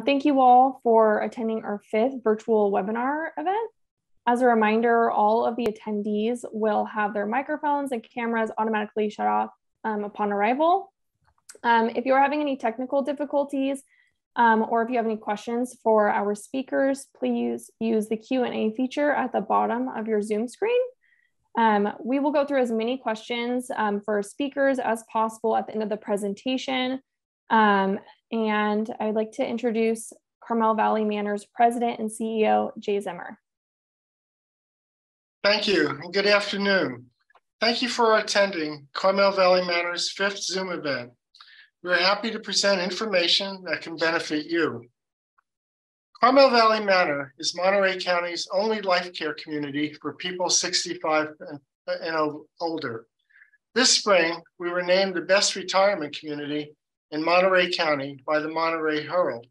Thank you all for attending our 5th virtual webinar event. As a reminder, all of the attendees will have their microphones and cameras automatically shut off upon arrival. If you're having any technical difficulties or if you have any questions for our speakers, please use the Q&A feature at the bottom of your Zoom screen. We will go through as many questions for speakers as possible at the end of the presentation. And I'd like to introduce Carmel Valley Manor's President and CEO, Jay Zimmer. Thank you, and good afternoon. Thank you for attending Carmel Valley Manor's 5th Zoom event. We're happy to present information that can benefit you. Carmel Valley Manor is Monterey County's only life care community for people 65 and older. This spring, we were named the best retirement community in Monterey County by the Monterey Herald.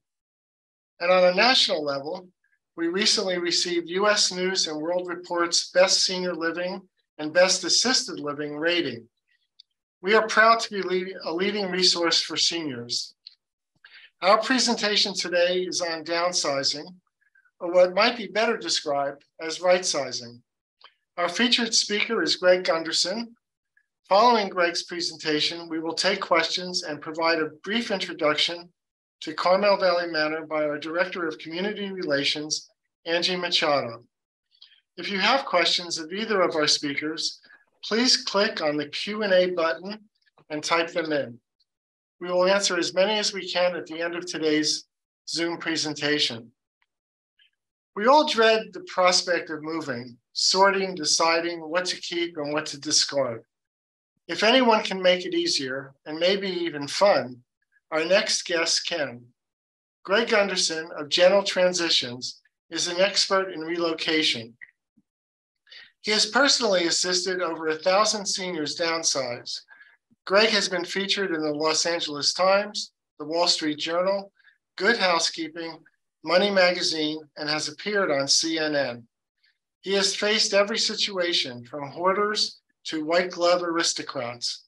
And on a national level, we recently received U.S. News and World Report's Best Senior Living and Best Assisted Living rating. We are proud to be a leading resource for seniors. Our presentation today is on downsizing, or what might be better described as right-sizing. Our featured speaker is Greg Gunderson. Following Greg's presentation, we will take questions and provide a brief introduction to Carmel Valley Manor by our Director of Community Relations, Angie Machado. If you have questions of either of our speakers, please click on the Q&A button and type them in. We will answer as many as we can at the end of today's Zoom presentation. We all dread the prospect of moving, sorting, deciding what to keep and what to discard. If anyone can make it easier, and maybe even fun, our next guest can. Greg Gunderson of Gentle Transitions is an expert in relocation. He has personally assisted over 1,000 seniors downsize. Greg has been featured in the Los Angeles Times, the Wall Street Journal, Good Housekeeping, Money Magazine, and has appeared on CNN. He has faced every situation from hoarders to white glove aristocrats.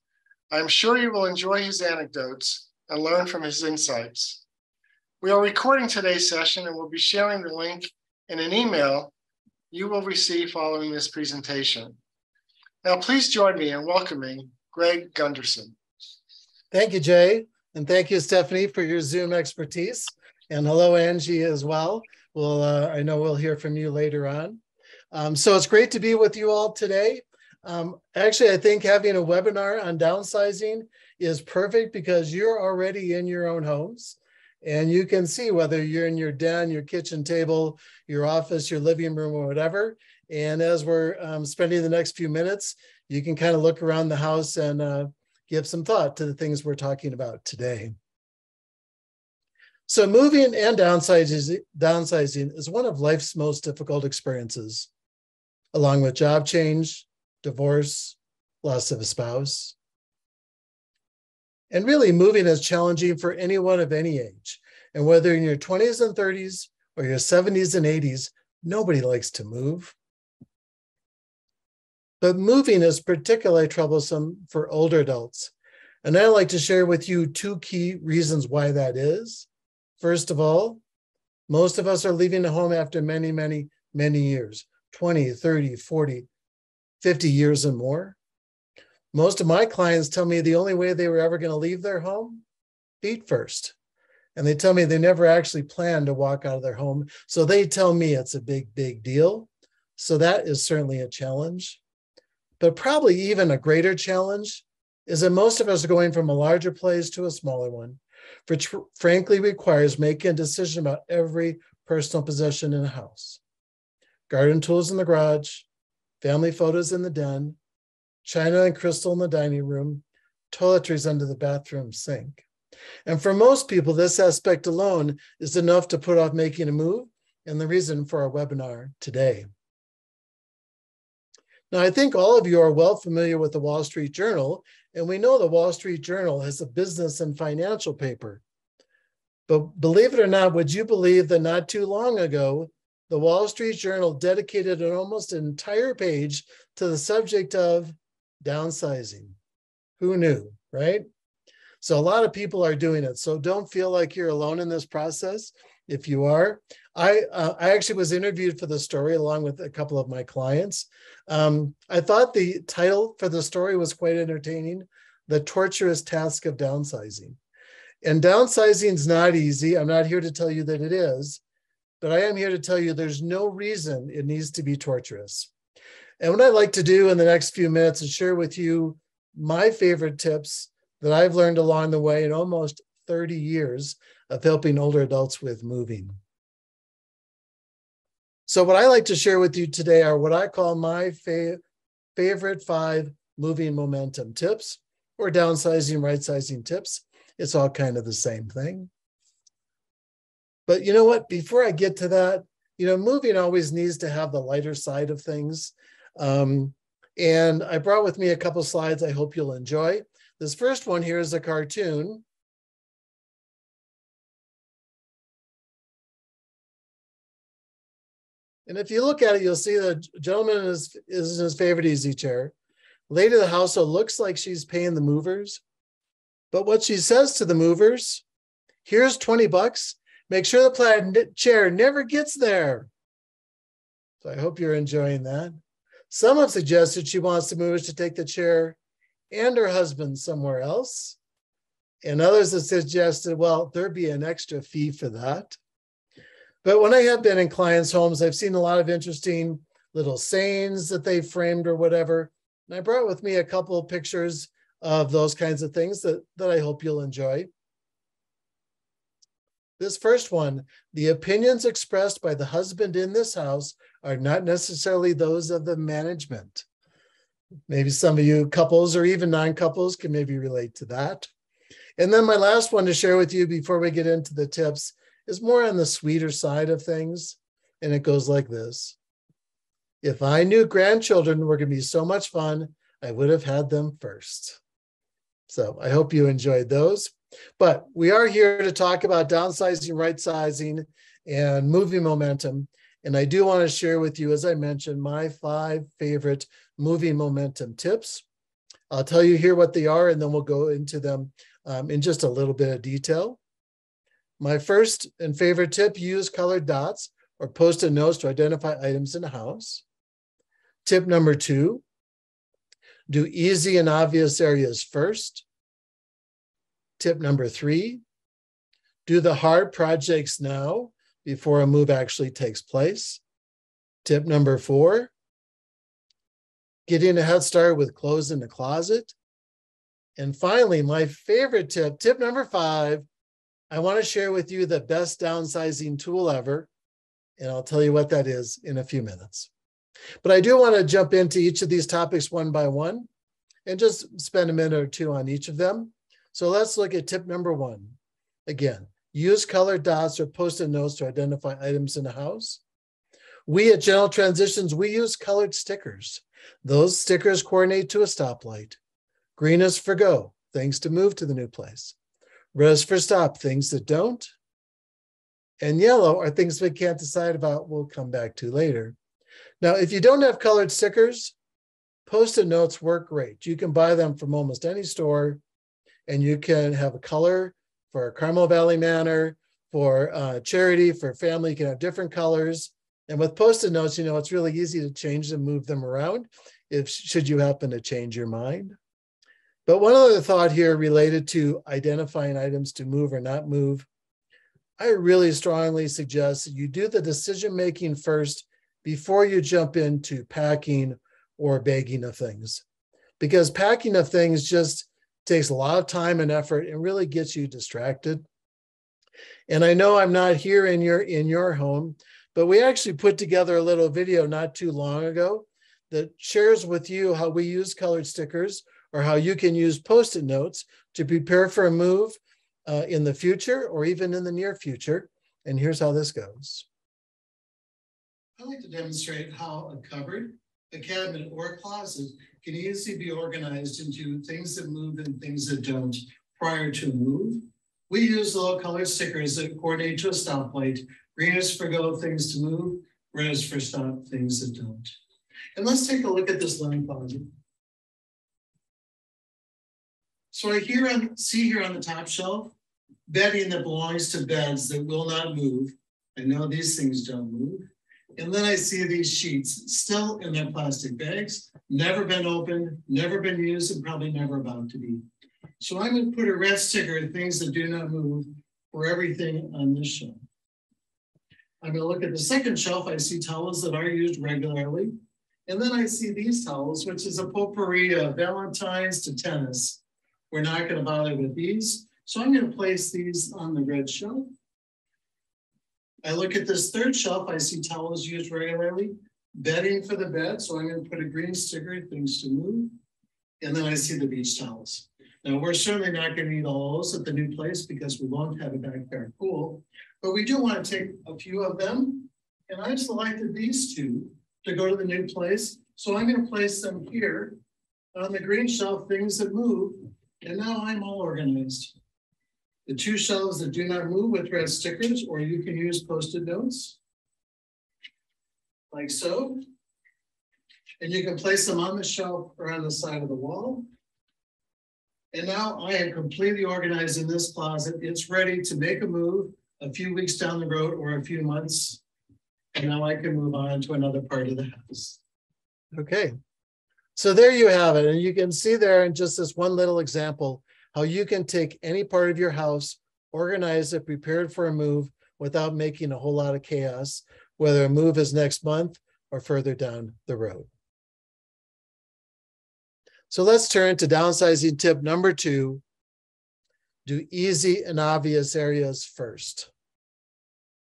I'm sure you will enjoy his anecdotes and learn from his insights. We are recording today's session and will be sharing the link in an email you will receive following this presentation. Now, please join me in welcoming Greg Gunderson. Thank you, Jay. And thank you, Stephanie, for your Zoom expertise. And hello, Angie, as well. I know we'll hear from you later on. So it's great to be with you all today. Actually, I think having a webinar on downsizing is perfect because you're already in your own homes and you can see whether you're in your den, your kitchen table, your office, your living room, or whatever. And as we're spending the next few minutes, you can kind of look around the house and give some thought to the things we're talking about today. So moving and downsizing is one of life's most difficult experiences, along with job change, divorce, loss of a spouse. And really, moving is challenging for anyone of any age. And whether in your 20s and 30s or your 70s and 80s, nobody likes to move. But moving is particularly troublesome for older adults. And I'd like to share with you 2 key reasons why that is. First of all, most of us are leaving the home after many, many, many years, 20, 30, 40, 50 years and more. Most of my clients tell me the only way they were ever going to leave their home, feet first. And they tell me they never actually planned to walk out of their home. So they tell me it's a big, big deal. So that is certainly a challenge. But probably even a greater challenge is that most of us are going from a larger place to a smaller one, which frankly requires making a decision about every personal possession in a house. Garden tools in the garage, family photos in the den, china and crystal in the dining room, toiletries under the bathroom sink. And for most people, this aspect alone is enough to put off making a move, and the reason for our webinar today. Now, I think all of you are well familiar with the Wall Street Journal, and we know the Wall Street Journal has a business and financial paper. But believe it or not, would you believe that not too long ago, the Wall Street Journal dedicated an almost entire page to the subject of downsizing? Who knew, right? So a lot of people are doing it. So don't feel like you're alone in this process. If you are, I actually was interviewed for the story along with a couple of my clients. I thought the title for the story was quite entertaining, The Torturous Task of Downsizing. And downsizing is not easy. I'm not here to tell you that it is, but I am here to tell you there's no reason it needs to be torturous. And what I'd like to do in the next few minutes is share with you my favorite tips that I've learned along the way in almost 30 years of helping older adults with moving. So what I like to share with you today are what I call my favorite 5 moving momentum tips, or downsizing, right-sizing tips. It's all kind of the same thing. But you know what? Before I get to that, moving always needs to have the lighter side of things. And I brought with me a couple slides I hope you'll enjoy. This first one here is a cartoon. And if you look at it, you'll see the gentleman is in his favorite easy chair. Lady of the household looks like she's paying the movers. But what she says to the movers, here's 20 bucks. Make sure the plaid chair never gets there. So I hope you're enjoying that. Some have suggested she wants the movers to take the chair and her husband somewhere else. And others have suggested, well, there'd be an extra fee for that. But when I have been in clients' homes, I've seen a lot of interesting little sayings that they've framed or whatever. And I brought with me a couple of pictures of those kinds of things that I hope you'll enjoy. This first one, the opinions expressed by the husband in this house are not necessarily those of the management. Maybe some of you couples or even non-couples can maybe relate to that. And then my last one to share with you before we get into the tips is more on the sweeter side of things. And it goes like this. If I knew grandchildren were going to be so much fun, I would have had them first. So I hope you enjoyed those. But we are here to talk about downsizing, right-sizing, and moving momentum. And I do want to share with you, as I mentioned, my 5 favorite moving momentum tips. I'll tell you here what they are, and then we'll go into them in just a little bit of detail. My first and favorite tip, use colored dots or post-it notes to identify items in the house. Tip number 2, do easy and obvious areas first. Tip number 3, do the hard projects now before a move actually takes place. Tip number 4, getting a head start with clothes in the closet. And finally, my favorite tip, tip number 5, I want to share with you the best downsizing tool ever. And I'll tell you what that is in a few minutes. But I do want to jump into each of these topics one by one and just spend a minute or two on each of them. So let's look at tip number 1. Again, use colored dots or post-it notes to identify items in the house. We at Gentle Transitions, we use colored stickers. Those stickers coordinate to a stoplight. Green is for go, things to move to the new place. Red is for stop, things that don't. And yellow are things we can't decide about, we'll come back to later. Now, if you don't have colored stickers, post-it notes work great. You can buy them from almost any store, and you can have a color for Carmel Valley Manor, for charity, for family. You can have different colors. And with post-it notes, it's really easy to change them, move them around should you happen to change your mind. But one other thought here related to identifying items to move or not move, I really strongly suggest that you do the decision-making first before you jump into packing or bagging of things. Because packing of things just takes a lot of time and effort and really gets you distracted. And I know I'm not here in your home, but we actually put together a little video not too long ago that shares with you how we use colored stickers or how you can use post-it notes to prepare for a move in the future or even in the near future. And here's how this goes. I like to demonstrate how a cupboard, a cabinet, or a closet can easily be organized into things that move and things that don't prior to a move. We use little colored stickers that coordinate to a stoplight. Green is for go, things to move. Red is for stop, things that don't. And let's take a look at this linen closet. So I see here on the top shelf, bedding that belongs to beds that will not move. I know these things don't move. And then I see these sheets still in their plastic bags, never been opened, never been used, and probably never about to be. So I'm going to put a red sticker, things that do not move, for everything on this shelf. I'm going to look at the second shelf. I see towels that are used regularly. And then I see these towels, which is a potpourri of Valentine's to tennis. We're not going to bother with these. So I'm going to place these on the red shelf. I look at this third shelf. I see towels used regularly, bedding for the bed. So I'm going to put a green sticker, things to move. And then I see the beach towels. Now, we're certainly not going to need all those at the new place because we won't have a backyard pool, but we do want to take a few of them. And I've selected these two to go to the new place. So I'm going to place them here on the green shelf, things that move. And now I'm all organized. The two shelves that do not move with red stickers, or you can use Post-it notes, like so. And you can place them on the shelf or on the side of the wall. And now I am completely organized in this closet. It's ready to make a move a few weeks down the road or a few months. And now I can move on to another part of the house. Okay, so there you have it. And you can see there in just this one little example, how you can take any part of your house, organize it, prepare it for a move without making a whole lot of chaos, whether a move is next month or further down the road. So let's turn to downsizing tip number 2. Do easy and obvious areas first.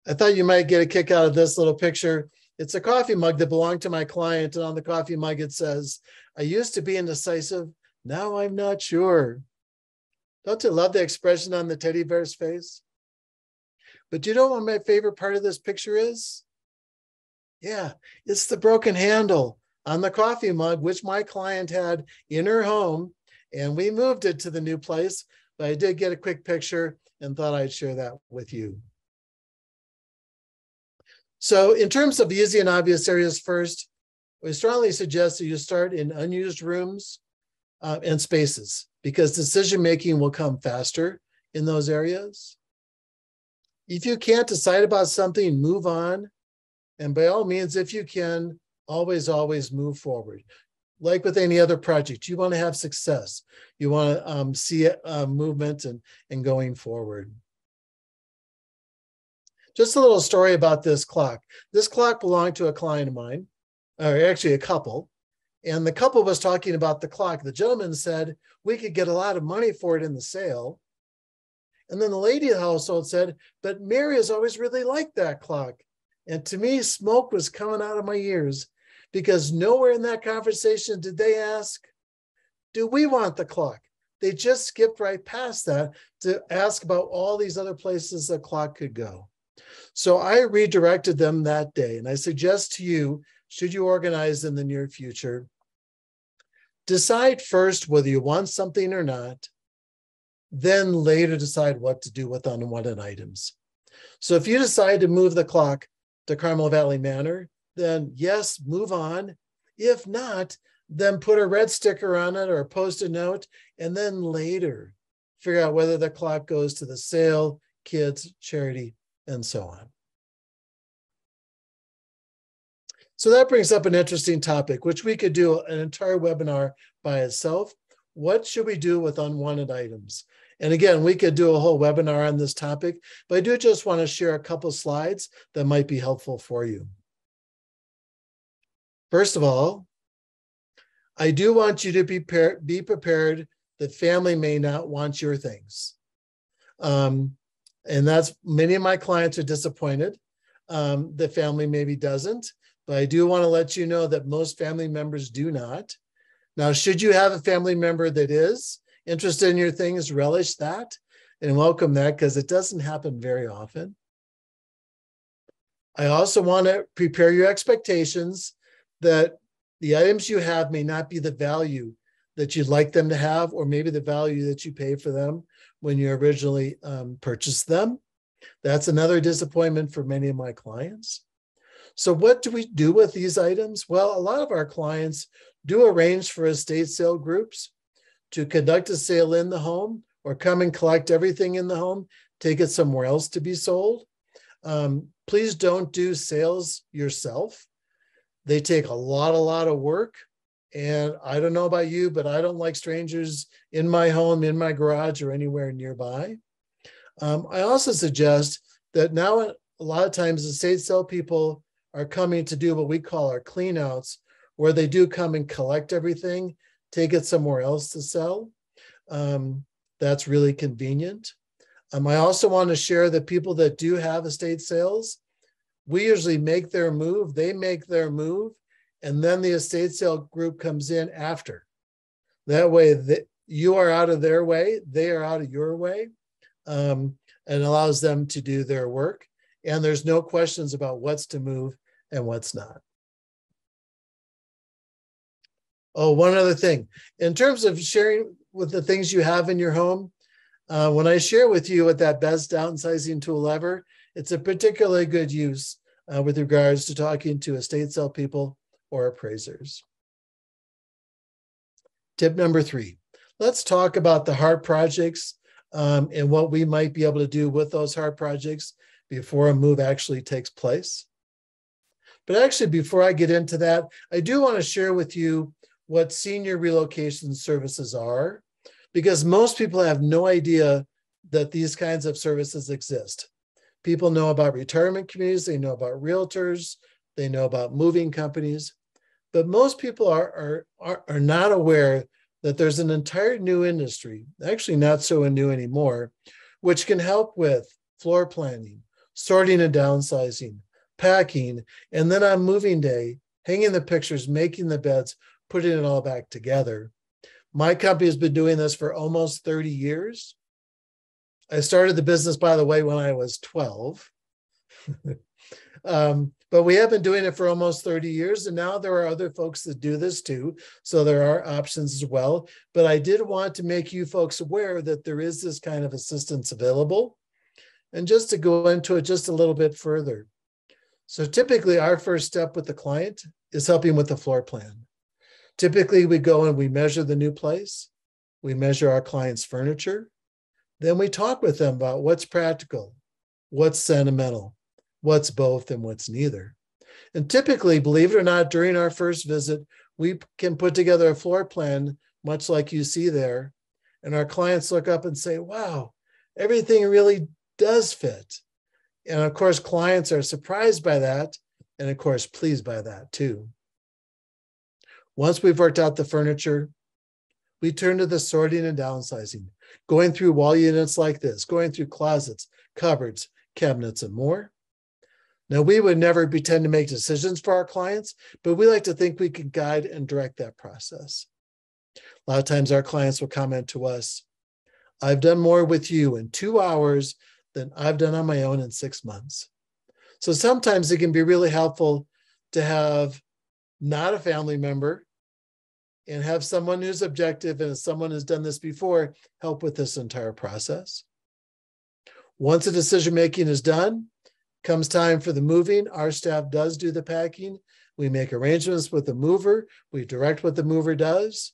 I thought you might get a kick out of this little picture. It's a coffee mug that belonged to my client. And on the coffee mug, it says, "I used to be indecisive. Now I'm not sure." Don't you love the expression on the teddy bear's face? But do you know what my favorite part of this picture is? Yeah, it's the broken handle on the coffee mug, which my client had in her home, and we moved it to the new place, but I did get a quick picture and thought I'd share that with you. So in terms of easy and obvious areas first, we strongly suggest that you start in unused rooms and spaces, because decision-making will come faster in those areas. If you can't decide about something, move on. And by all means, if you can, always move forward. Like with any other project, you want to have success. You want to see movement and going forward. Just a little story about this clock. This clock belonged to a client of mine, or actually a couple. And the couple was talking about the clock. The gentleman said, we could get a lot of money for it in the sale. And then the lady of the household said, but Mary has always really liked that clock. And to me, smoke was coming out of my ears, because nowhere in that conversation did they ask, do we want the clock? They just skipped right past that to ask about all these other places the clock could go. So I redirected them that day. And I suggest to you, should you organize in the near future, decide first whether you want something or not, then later decide what to do with unwanted items. So if you decide to move the clock to Carmel Valley Manor, then yes, move on. If not, then put a red sticker on it or a Post-it note, and then later figure out whether the clock goes to the sale, kids, charity, and so on. So that brings up an interesting topic, which we could do an entire webinar by itself. What should we do with unwanted items? And again, we could do a whole webinar on this topic, but I do just want to share a couple slides that might be helpful for you. First of all, I do want you to be prepared that family may not want your things. And that's, many of my clients are disappointed that family maybe doesn't, but I do want to let you know that most family members do not. Now, should you have a family member that is interested in your things, relish that and welcome that, because it doesn't happen very often. I also want to prepare your expectations that the items you have may not be the value that you'd like them to have, or maybe the value that you pay for them when you originally purchased them. That's another disappointment for many of my clients. So what do we do with these items? Well, a lot of our clients do arrange for estate sale groups to conduct a sale in the home or come and collect everything in the home, take it somewhere else to be sold. Please don't do sales yourself. They take a lot of work. And I don't know about you, but I don't like strangers in my home, in my garage, or anywhere nearby. I also suggest that now a lot of times estate sale people are coming to do what we call our clean outs, where they do come and collect everything, take it somewhere else to sell. That's really convenient. I also want to share that people that do have estate sales, we usually make their move, they make their move, and then the estate sale group comes in after. That way, you are out of their way, they are out of your way, and allows them to do their work. And there's no questions about what's to move and what's not. Oh, one other thing. In terms of sharing with the things you have in your home, when I share with you what that best downsizing tool ever, it's a particularly good use with regards to talking to estate sale people or appraisers. Tip number 3, let's talk about the hard projects and what we might be able to do with those hard projects before a move actually takes place. But actually, before I get into that, I do want to share with you what senior relocation services are, because most people have no idea that these kinds of services exist. People know about retirement communities, they know about realtors, they know about moving companies, but most people are not aware that there's an entire new industry, actually not so new anymore, which can help with floor planning, sorting and downsizing, packing, and then on moving day, hanging the pictures, making the beds, putting it all back together. My company has been doing this for almost 30 years. I started the business, by the way, when I was 12. But we have been doing it for almost 30 years, and now there are other folks that do this too. So there are options as well. But I did want to make you folks aware that there is this kind of assistance available. And just to go into it just a little bit further. So typically our first step with the client is helping with the floor plan. Typically we go and we measure the new place. We measure our client's furniture. Then we talk with them about what's practical, what's sentimental, what's both, and what's neither. And typically, believe it or not, during our first visit, we can put together a floor plan, much like you see there. And our clients look up and say, wow, everything really does fit. And of course, clients are surprised by that. And of course, pleased by that too. Once we've worked out the furniture, we turn to the sorting and downsizing, going through wall units like this, going through closets, cupboards, cabinets, and more. Now, we would never pretend to make decisions for our clients, but we like to think we can guide and direct that process. A lot of times our clients will comment to us, I've done more with you in 2 hours than I've done on my own in 6 months. So sometimes it can be really helpful to have not a family member and have someone who's objective and someone who's done this before help with this entire process. Once the decision-making is done, comes time for the moving, our staff does do the packing. We make arrangements with the mover. We direct what the mover does.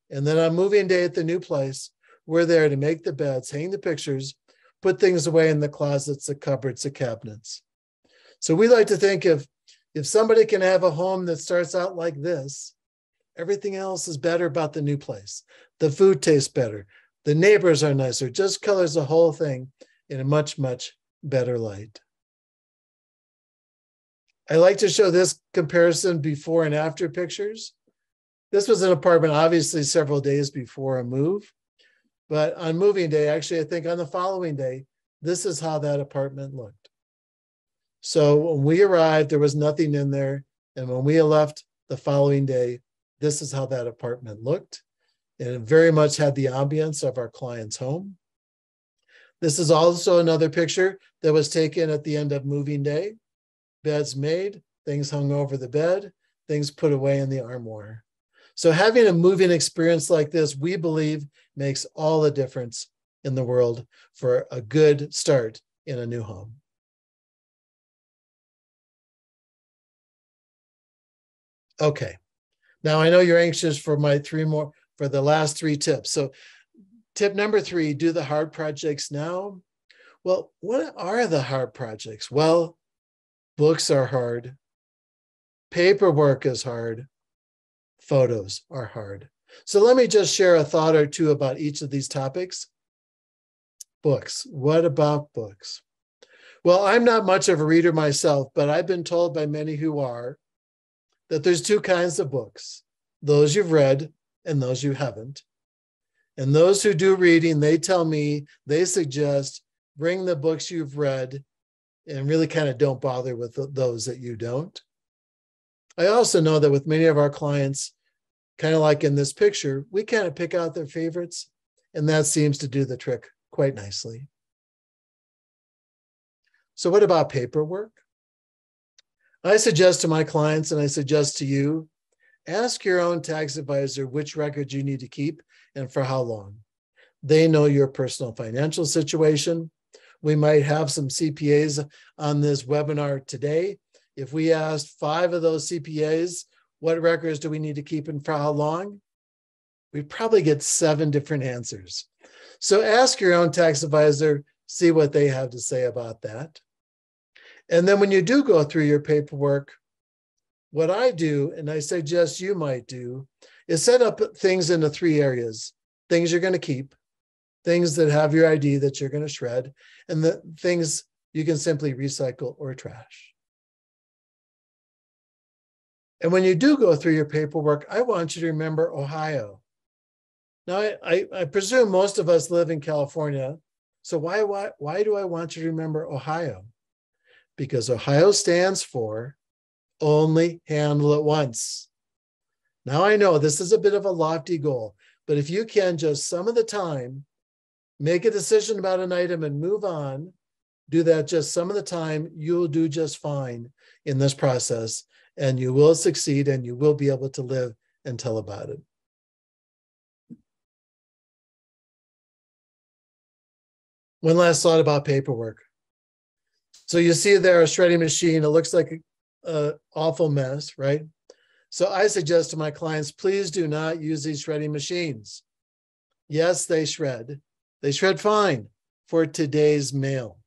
And then on moving day at the new place, we're there to make the beds, hang the pictures, put things away in the closets, the cupboards, the cabinets. So we like to think if somebody can have a home that starts out like this, everything else is better about the new place. The food tastes better. The neighbors are nicer. Just colors the whole thing in a much, much better light. I like to show this comparison before and after pictures. This was an apartment, obviously, several days before a move. But on moving day, actually, I think on the following day, this is how that apartment looked. So when we arrived, there was nothing in there. And when we left the following day, this is how that apartment looked. And it very much had the ambience of our client's home. This is also another picture that was taken at the end of moving day. Beds made, things hung over the bed, things put away in the armoire. So having a moving experience like this, we believe, makes all the difference in the world for a good start in a new home. Okay, now I know you're anxious for my for the last 3 tips. So tip number 3, do the hard projects now. Well, what are the hard projects? Well, books are hard. Paperwork is hard. Photos are hard. So let me just share a thought or two about each of these topics. Books. What about books? Well, I'm not much of a reader myself, but I've been told by many who are that there's 2 kinds of books, those you've read and those you haven't. And those who do reading, they tell me, they suggest bring the books you've read and really kind of don't bother with those that you don't. I also know that with many of our clients, kind of like in this picture, we kind of pick out their favorites, and that seems to do the trick quite nicely. So what about paperwork? I suggest to my clients, and I suggest to you, ask your own tax advisor which records you need to keep and for how long. They know your personal financial situation. We might have some CPAs on this webinar today. If we asked 5 of those CPAs, what records do we need to keep and for how long? We'd probably get 7 different answers. So ask your own tax advisor, see what they have to say about that. And then when you do go through your paperwork, what I do, and I suggest you might do, is set up things into 3 areas. Things you're going to keep, things that have your ID that you're going to shred, and the things you can simply recycle or trash. And when you do go through your paperwork, I want you to remember Ohio. Now, I presume most of us live in California. So why do I want you to remember Ohio? Because Ohio stands for only handle it once. Now, I know this is a bit of a lofty goal, but if you can just some of the time make a decision about an item and move on, do that just some of the time, you'll do just fine in this process, and you will succeed, and you will be able to live and tell about it. One last thought about paperwork. So you see there a shredding machine. It looks like an awful mess, right? So I suggest to my clients, please do not use these shredding machines. Yes, they shred. They shred fine for today's mail.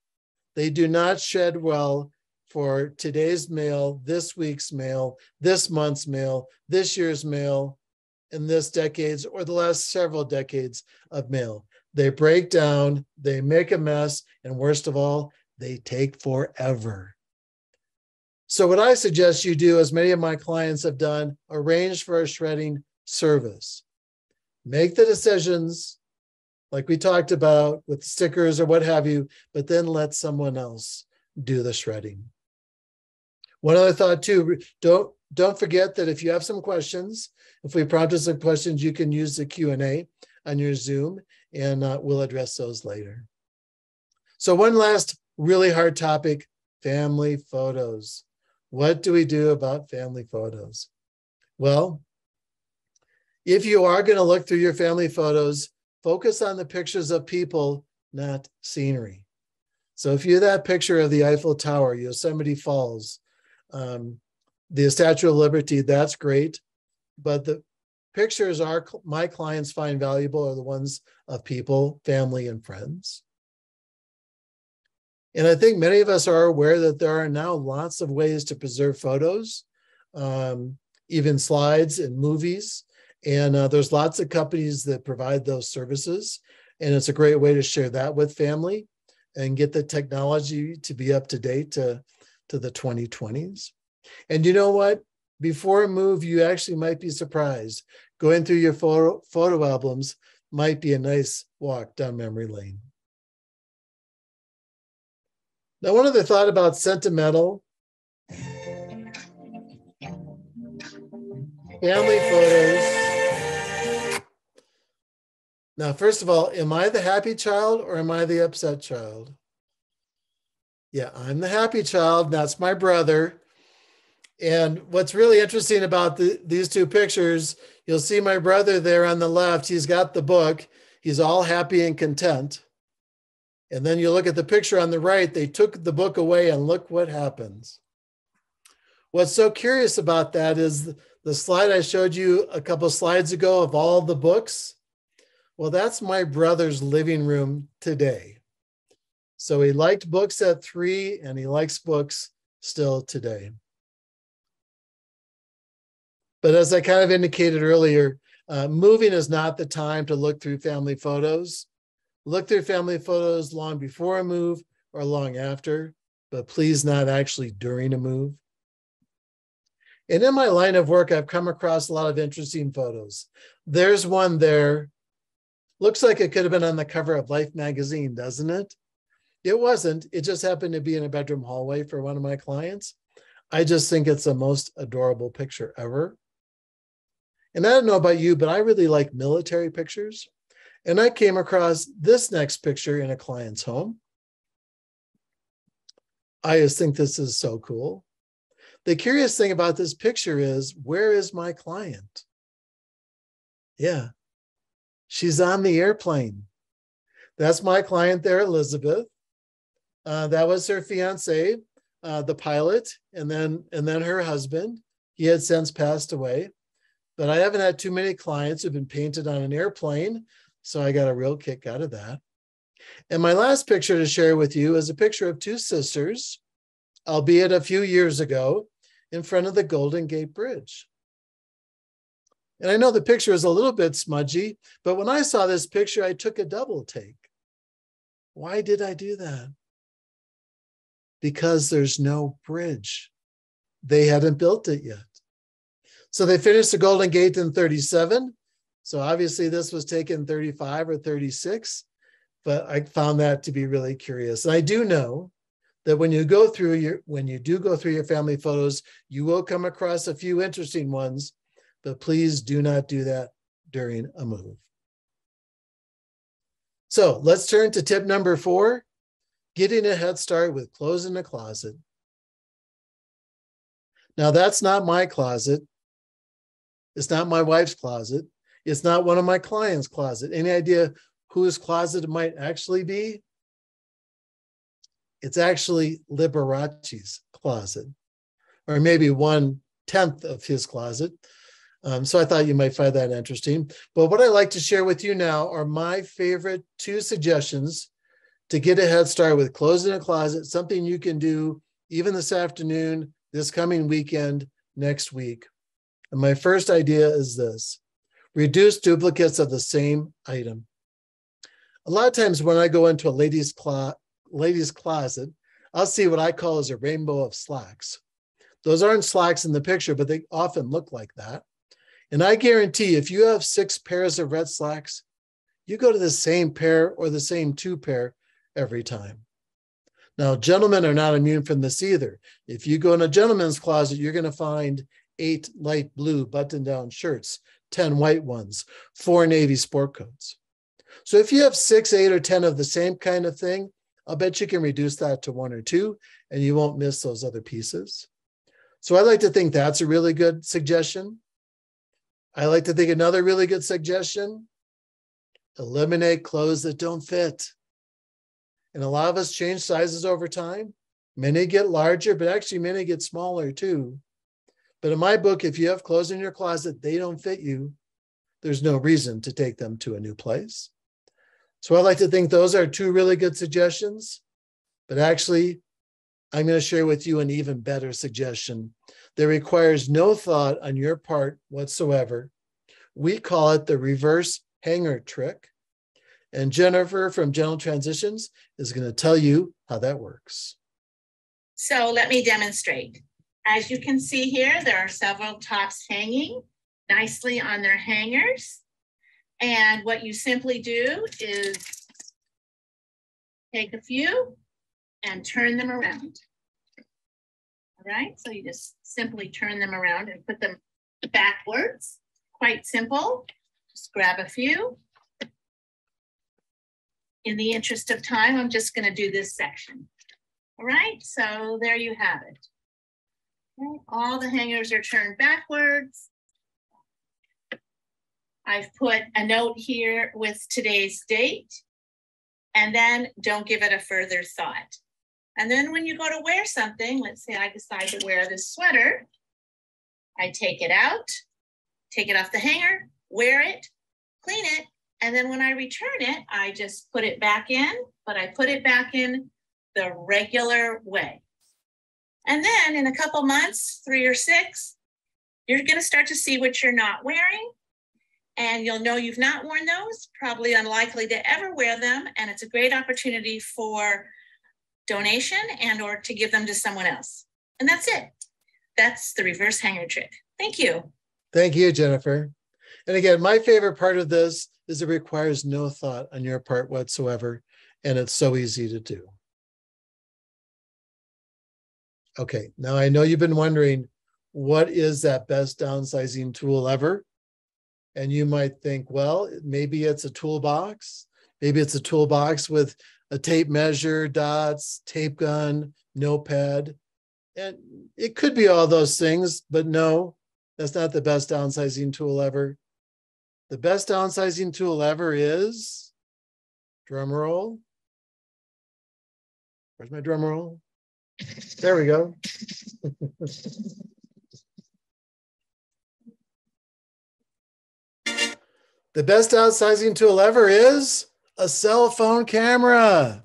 They do not shred well for today's mail, this week's mail, this month's mail, this year's mail, and this decade's or the last several decades of mail. They break down, they make a mess, and worst of all, they take forever. So what I suggest you do, as many of my clients have done, arrange for a shredding service. Make the decisions, like we talked about with stickers or what have you, but then let someone else do the shredding. One other thought too, don't forget that if you have some questions, if we prompted some questions, you can use the Q&A on your Zoom, and we'll address those later. So one last really hard topic, family photos. What do we do about family photos? Well, if you are going to look through your family photos, focus on the pictures of people, not scenery. So if you have that picture of the Eiffel Tower, Yosemite Falls, the Statue of Liberty, that's great. But the pictures my clients find valuable are the ones of people, family, and friends. And I think many of us are aware that there are now lots of ways to preserve photos, even slides and movies. And there's lots of companies that provide those services. And it's a great way to share that with family and get the technology to be up to date to the 2020s. And you know what? Before a move, you actually might be surprised. Going through your photo albums might be a nice walk down memory lane. Now, one other thought about Sentimental. Family photos. Now, first of all, am I the happy child or am I the upset child? Yeah, I'm the happy child. That's my brother. And what's really interesting about these 2 pictures, you'll see my brother there on the left. He's got the book. He's all happy and content. And then you look at the picture on the right, they took the book away and look what happens. What's so curious about that is The slide I showed you a couple slides ago of all the books, well, that's my brother's living room today. So he liked books at 3 and he likes books still today. But as I kind of indicated earlier, moving is not the time to look through family photos. Look through family photos long before a move or long after, but please not actually during a move. And in my line of work, I've come across a lot of interesting photos. There's one there. Looks like it could have been on the cover of Life magazine, doesn't it? It wasn't. It just happened to be in a bedroom hallway for one of my clients. I just think it's the most adorable picture ever. And I don't know about you, but I really like military pictures. And I came across this next picture in a client's home. I just think this is so cool. The curious thing about this picture is, where is my client? Yeah, she's on the airplane. That's my client there, Elizabeth. That was her fiance, the pilot, and then her husband. He had since passed away. But I haven't had too many clients who've been painted on an airplane, so I got a real kick out of that. And my last picture to share with you is a picture of 2 sisters, albeit a few years ago, in front of the Golden Gate Bridge. And I know the picture is a little bit smudgy, but when I saw this picture, I took a double take. Why did I do that? Because there's no bridge. They hadn't built it yet. So they finished the Golden Gate in 37. So obviously this was taken 35 or 36, but I found that to be really curious. And I do know that when you do go through your family photos, you will come across a few interesting ones, but please do not do that during a move. So let's turn to tip number 4, getting a head start with clothes in the closet. Now that's not my closet. It's not my wife's closet. It's not one of my clients' closet. Any idea whose closet it might actually be? It's actually Liberace's closet, or maybe 1/10 of his closet. So I thought you might find that interesting. But what I'd like to share with you now are my favorite 2 suggestions to get a head start with clothes in a closet, something you can do even this afternoon, this coming weekend, next week. And my first idea is this: reduce duplicates of the same item. A lot of times when I go into a lady's closet, I'll see what I call as a rainbow of slacks. Those aren't slacks in the picture, but they often look like that. And I guarantee if you have 6 pairs of red slacks, you go to the same pair or the same 2 pair every time. Now, gentlemen are not immune from this either. If you go in a gentleman's closet, you're going to find 8 light blue button-down shirts, 10 white ones, 4 navy sport coats. So if you have 6, 8, or 10 of the same kind of thing, I'll bet you can reduce that to 1 or 2, and you won't miss those other pieces. So I like to think that's a really good suggestion. I like to think another really good suggestion: eliminate clothes that don't fit. And a lot of us change sizes over time. Many get larger, but actually many get smaller too. But in my book, if you have clothes in your closet, they don't fit you, there's no reason to take them to a new place. So I like to think those are 2 really good suggestions. But actually, I'm going to share with you an even better suggestion that requires no thought on your part whatsoever. We call it the reverse hanger trick. And Jennifer from Gentle Transitions is going to tell you how that works. So let me demonstrate. As you can see here, there are several tops hanging nicely on their hangers. And what you simply do is take a few and turn them around. All right, so you just simply turn them around and put them backwards. Quite simple. Just grab a few. In the interest of time, I'm just going to do this section. All right, so there you have it. Okay. All the hangers are turned backwards. I've put a note here with today's date, and then don't give it a further thought. And then when you go to wear something, let's say I decide to wear this sweater, I take it out, take it off the hanger, wear it, clean it, and then when I return it, I just put it back in, but I put it back in the regular way. And then in a couple months, 3 or 6, you're gonna start to see what you're not wearing, and you'll know you've not worn those, probably unlikely to ever wear them, and it's a great opportunity for donation and or to give them to someone else. And that's it. That's the reverse hanger trick. Thank you. Thank you, Jennifer. And again, my favorite part of this is it requires no thought on your part whatsoever, and it's so easy to do. Okay, now I know you've been wondering, what is that best downsizing tool ever? And you might think, well, maybe it's a toolbox. Maybe it's a toolbox with a tape measure, dots, tape gun, notepad. And it could be all those things, but no, that's not the best downsizing tool ever. The best downsizing tool ever is, drum roll. Where's my drum roll? There we go. The best downsizing tool ever is a cell phone camera.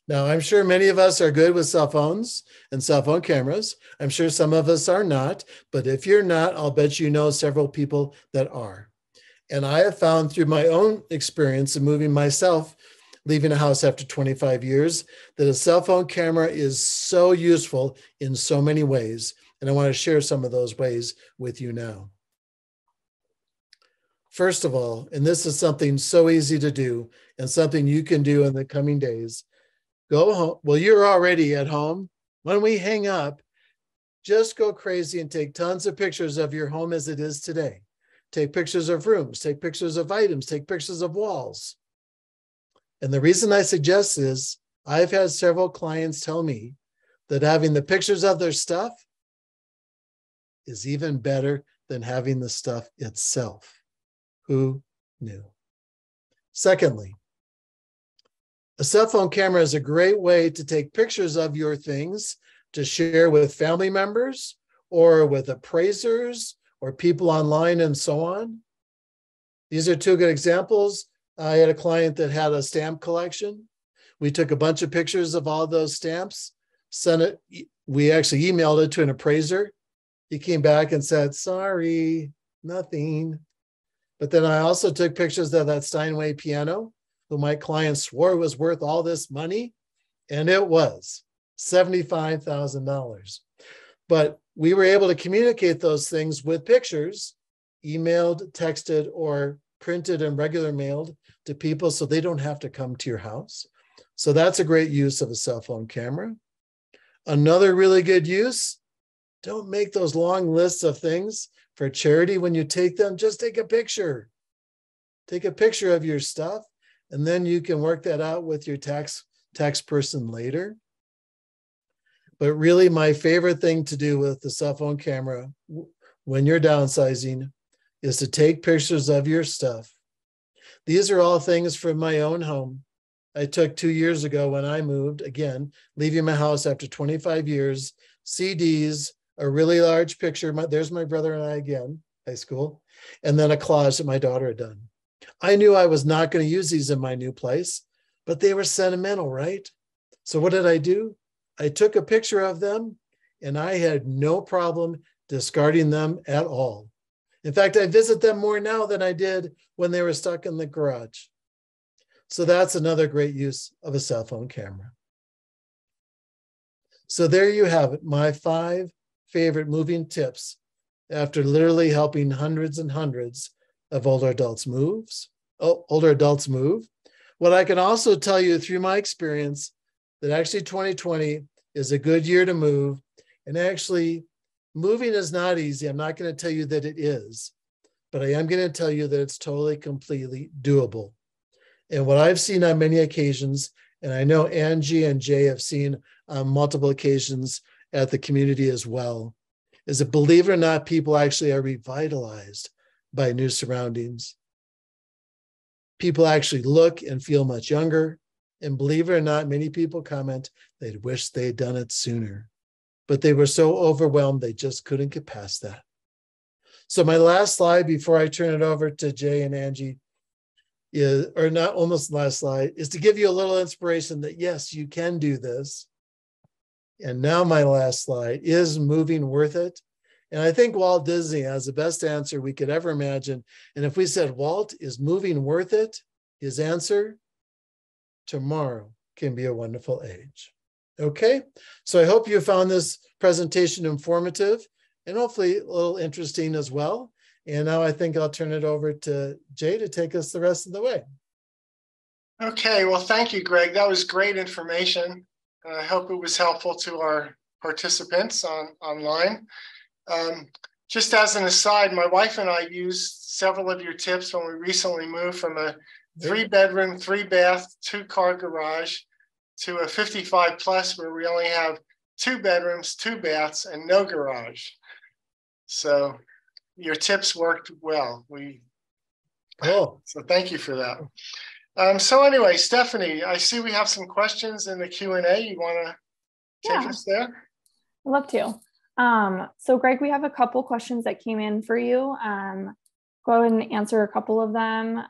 Now, I'm sure many of us are good with cell phones and cell phone cameras. I'm sure some of us are not, but if you're not, I'll bet you know several people that are. And I have found through my own experience of moving myself, leaving a house after 25 years, that a cell phone camera is so useful in so many ways. And I want to share some of those ways with you now. First of all, and this is something so easy to do and something you can do in the coming days, go home. Well, you're already at home. When we hang up, just go crazy and take tons of pictures of your home as it is today. Take pictures of rooms, take pictures of items, take pictures of walls. And the reason I suggest is I've had several clients tell me that having the pictures of their stuff is even better than having the stuff itself. Who knew? Secondly, a cell phone camera is a great way to take pictures of your things to share with family members or with appraisers or people online and so on. These are 2 good examples. I had a client that had a stamp collection. We took a bunch of pictures of all those stamps, sent it. We actually emailed it to an appraiser. He came back and said, sorry, nothing. But then I also took pictures of that Steinway piano, who my client swore was worth all this money, and it was $75,000. But we were able to communicate those things with pictures, emailed, texted, or printed and regular mailed to people so they don't have to come to your house. So that's a great use of a cell phone camera. Another really good use, don't make those long lists of things for charity. When you take them, just take a picture. Take a picture of your stuff, and then you can work that out with your tax person later. But really, my favorite thing to do with the cell phone camera when you're downsizing is to take pictures of your stuff. These are all things from my own home. I took 2 years ago when I moved, again, leaving my house after 25 years, CDs, a really large picture. There's my brother and I again, high school, and then a collage that my daughter had done. I knew I was not going to use these in my new place, but they were sentimental, right? So what did I do? I took a picture of them, and I had no problem discarding them at all. In fact, I visit them more now than I did when they were stuck in the garage. So that's another great use of a cell phone camera. So there you have it, my 5 favorite moving tips after literally helping hundreds and hundreds of older adults move. What I can also tell you through my experience that actually 2020 is a good year to move. And actually, moving is not easy. I'm not going to tell you that it is, but I am going to tell you that it's totally, completely doable. And what I've seen on many occasions, and I know Angie and Jay have seen on multiple occasions at the community as well, is that, believe it or not, people actually are revitalized by new surroundings. People actually look and feel much younger. And believe it or not, many people comment they'd wish they'd done it sooner, but they were so overwhelmed they just couldn't get past that. So my last slide before I turn it over to Jay and Angie is, or not almost last slide, is to give you a little inspiration that yes, you can do this. And now my last slide, is moving worth it? And I think Walt Disney has the best answer we could ever imagine. And if we said, Walt, is moving worth it? His answer, tomorrow can be a wonderful age. Okay, so I hope you found this presentation informative and hopefully a little interesting as well. And now I think I'll turn it over to Jay to take us the rest of the way. Okay, well, thank you, Greg. That was great information. I hope it was helpful to our participants online. Just as an aside, my wife and I used several of your tips when we recently moved from a 3-bedroom, 3-bath, 2-car garage to a 55 plus where we only have 2 bedrooms, 2 baths, and no garage. So your tips worked well. Cool. So thank you for that. So anyway, Stephanie, I see we have some questions in the Q&A. You want to take us there? I'd love to. So Greg, we have a couple questions that came in for you. Go ahead and answer a couple of them.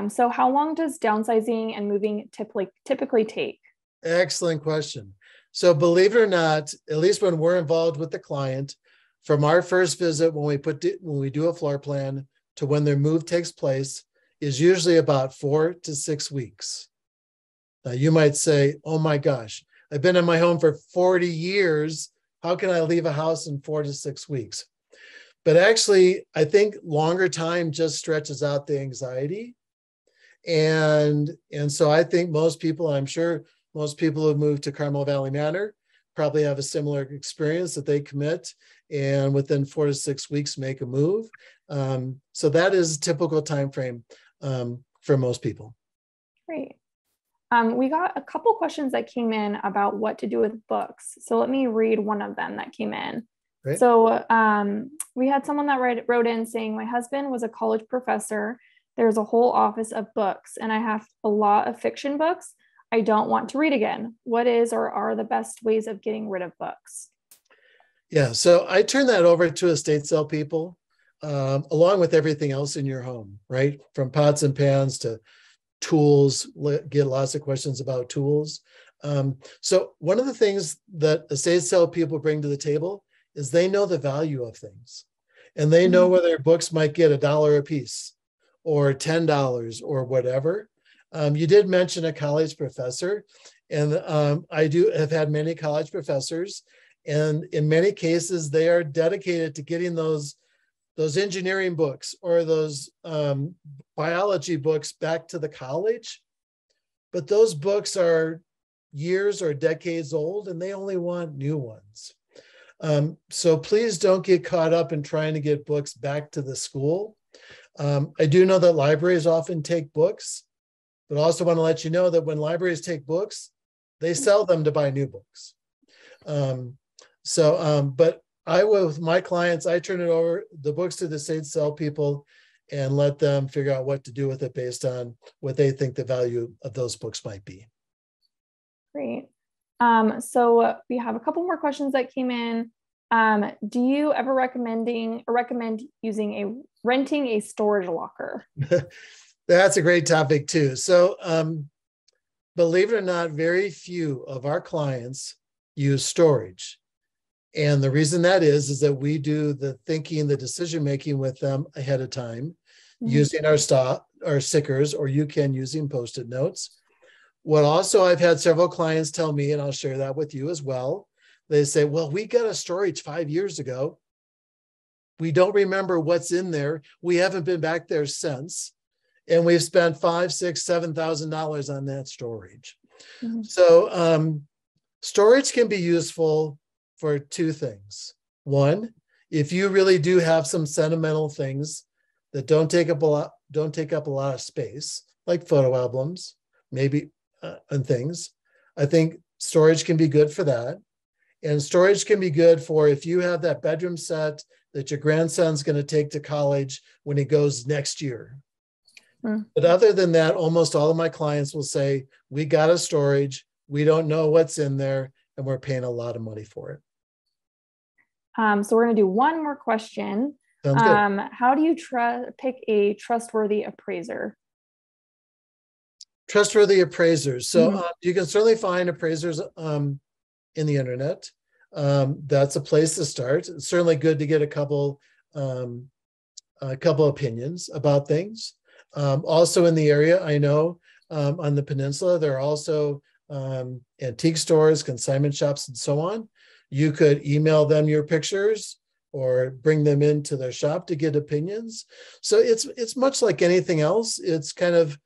So how long does downsizing and moving typically take? Excellent question. So believe it or not, at least when we're involved with the client, from our first visit, when we do a floor plan to when their move takes place, is usually about 4 to 6 weeks. Now you might say, oh my gosh, I've been in my home for 40 years. How can I leave a house in 4 to 6 weeks? But actually, I think longer time just stretches out the anxiety. And so I think most people, I'm sure most people who move to Carmel Valley Manor probably have a similar experience that they commit and within 4 to 6 weeks make a move. So that is a typical time frame for most people. Great. We got a couple questions that came in about what to do with books. So let me read one of them that came in. Great. So we had someone that wrote in saying, my husband was a college professor. There's a whole office of books and I have a lot of fiction books I don't want to read again. What is or are the best ways of getting rid of books? Yeah, so I turn that over to estate sale people, along with everything else in your home, right? From pots and pans to tools, get lots of questions about tools. So one of the things that estate sale people bring to the table is they know the value of things. And they know whether books might get $1 a piece or $10 or whatever. You did mention a college professor, and I have had many college professors, and in many cases, they are dedicated to getting those engineering books or those biology books back to the college. But those books are years or decades old, and they only want new ones. So please don't get caught up in trying to get books back to the school. I do know that libraries often take books, but also want to let you know that when libraries take books, they sell them to buy new books. But with my clients, I turn it over the books to the estate sale people and let them figure out what to do with it based on what they think the value of those books might be. Great. So we have a couple more questions that came in. Do you ever recommend renting a storage locker? That's a great topic too. So believe it or not, very few of our clients use storage. And the reason that is that we do the thinking, the decision-making with them ahead of time, using our stickers, or you can using Post-it notes. What also I've had several clients tell me, and I'll share that with you as well. They say, well, we got a storage 5 years ago. We don't remember what's in there. We haven't been back there since. And we've spent $5,000, $6,000, $7,000 on that storage. So storage can be useful for 2 things. One, if you really do have some sentimental things that don't take up a lot of space, like photo albums, maybe, and things, I think storage can be good for that. And storage can be good for if you have that bedroom set that your grandson's going to take to college when he goes next year. But other than that, almost all of my clients will say, we got a storage, we don't know what's in there, and we're paying a lot of money for it. So we're going to do one more question. Sounds good. How do you pick a trustworthy appraiser? Trustworthy appraisers. So you can certainly find appraisers in the internet. That's a place to start. It's certainly good to get a couple opinions about things. Also in the area, I know on the peninsula, there are also antique stores, consignment shops, and so on. You could email them your pictures or bring them into their shop to get opinions. So it's much like anything else. It's kind of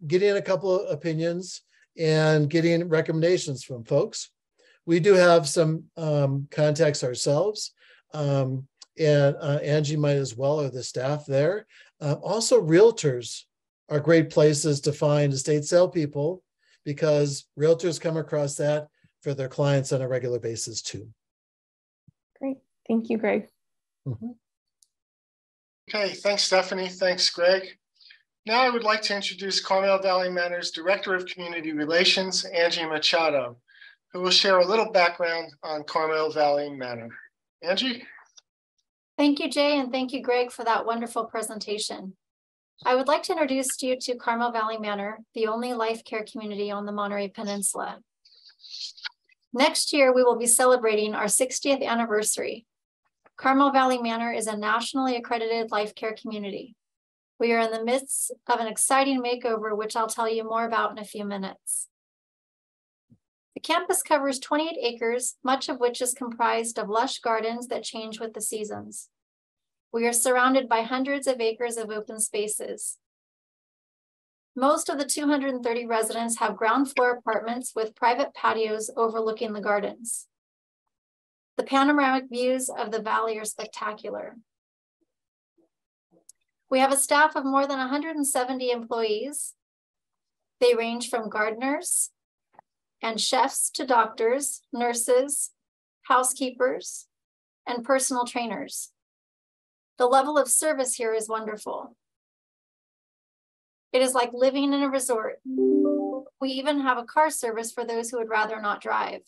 getting a couple of opinions and getting recommendations from folks. We do have some contacts ourselves, and Angie might as well, or the staff there. Also, realtors are great places to find estate sale people because realtors come across that for their clients on a regular basis too. Great. Thank you, Greg. Okay, thanks, Stephanie. Thanks, Greg. Now I would like to introduce Carmel Valley Manor's Director of Community Relations, Angie Machado, who will share a little background on Carmel Valley Manor. Angie? Thank you, Jay, and thank you, Greg, for that wonderful presentation. I would like to introduce you to Carmel Valley Manor, the only life care community on the Monterey Peninsula. Next year, we will be celebrating our 60th anniversary. Carmel Valley Manor is a nationally accredited life care community. We are in the midst of an exciting makeover, which I'll tell you more about in a few minutes. The campus covers 28 acres, much of which is comprised of lush gardens that change with the seasons. We are surrounded by hundreds of acres of open spaces. Most of the 230 residents have ground floor apartments with private patios overlooking the gardens. The panoramic views of the valley are spectacular. We have a staff of more than 170 employees. They range from gardeners and chefs to doctors, nurses, housekeepers, and personal trainers. The level of service here is wonderful. It is like living in a resort. We even have a car service for those who would rather not drive.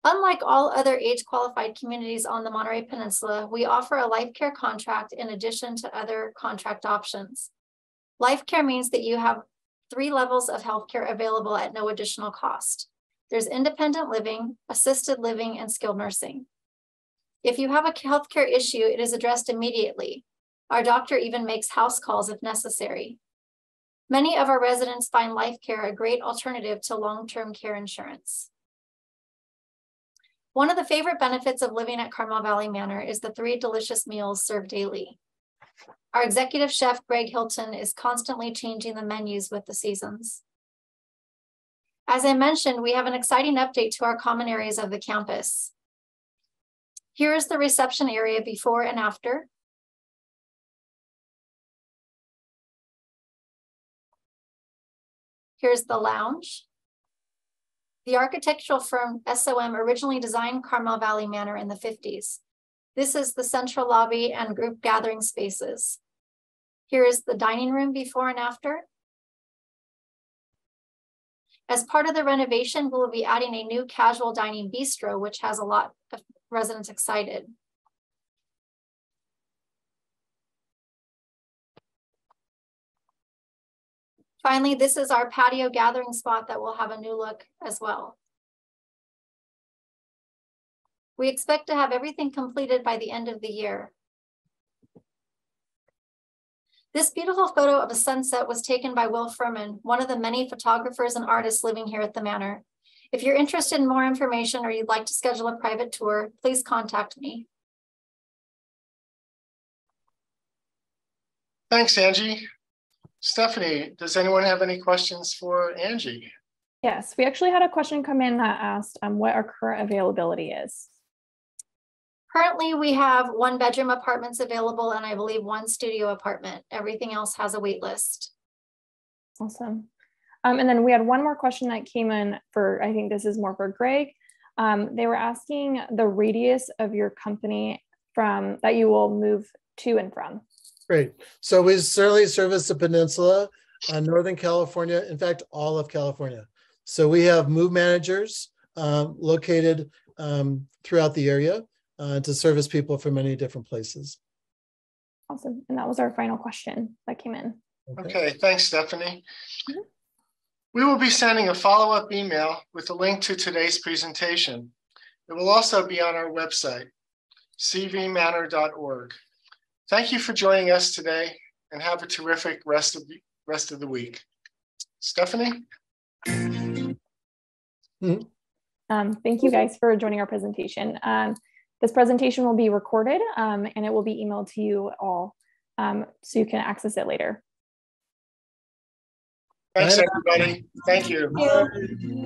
Unlike all other age-qualified communities on the Monterey Peninsula, we offer a life care contract in addition to other contract options. Life care means that you have 3 levels of healthcare available at no additional cost. There's independent living, assisted living, and skilled nursing. If you have a healthcare issue, it is addressed immediately. Our doctor even makes house calls if necessary. Many of our residents find life care a great alternative to long-term care insurance. One of the favorite benefits of living at Carmel Valley Manor is the 3 delicious meals served daily. Our executive chef, Greg Hilton, is constantly changing the menus with the seasons. As I mentioned, we have an exciting update to our common areas of the campus. Here is the reception area before and after. Here's the lounge. The architectural firm SOM originally designed Carmel Valley Manor in the 50s. This is the central lobby and group gathering spaces. Here is the dining room before and after. As part of the renovation, we will be adding a new casual dining bistro, which has a lot of residents excited. Finally, this is our patio gathering spot that will have a new look as well. We expect to have everything completed by the end of the year. This beautiful photo of a sunset was taken by Will Furman, one of the many photographers and artists living here at the Manor. If you're interested in more information or you'd like to schedule a private tour, please contact me. Thanks, Angie. Stephanie, does anyone have any questions for Angie? Yes, we actually had a question come in that asked what our current availability is. Currently, we have 1-bedroom apartments available and I believe 1 studio apartment. Everything else has a wait list. Awesome. And then we had one more question that came in for, I think this is more for Greg. They were asking the radius of your company from that you will move to and from. Great. So we certainly service the peninsula, Northern California, in fact, all of California. So we have move managers located throughout the area. to service people from many different places. Awesome. And that was our final question that came in. Okay, thanks, Stephanie. We will be sending a follow-up email with a link to today's presentation. It will also be on our website, cvmanor.org. Thank you for joining us today and have a terrific rest of the week. Stephanie? Thank you guys for joining our presentation. This presentation will be recorded and it will be emailed to you all so you can access it later. Thanks, everybody. Thank you. Thank you.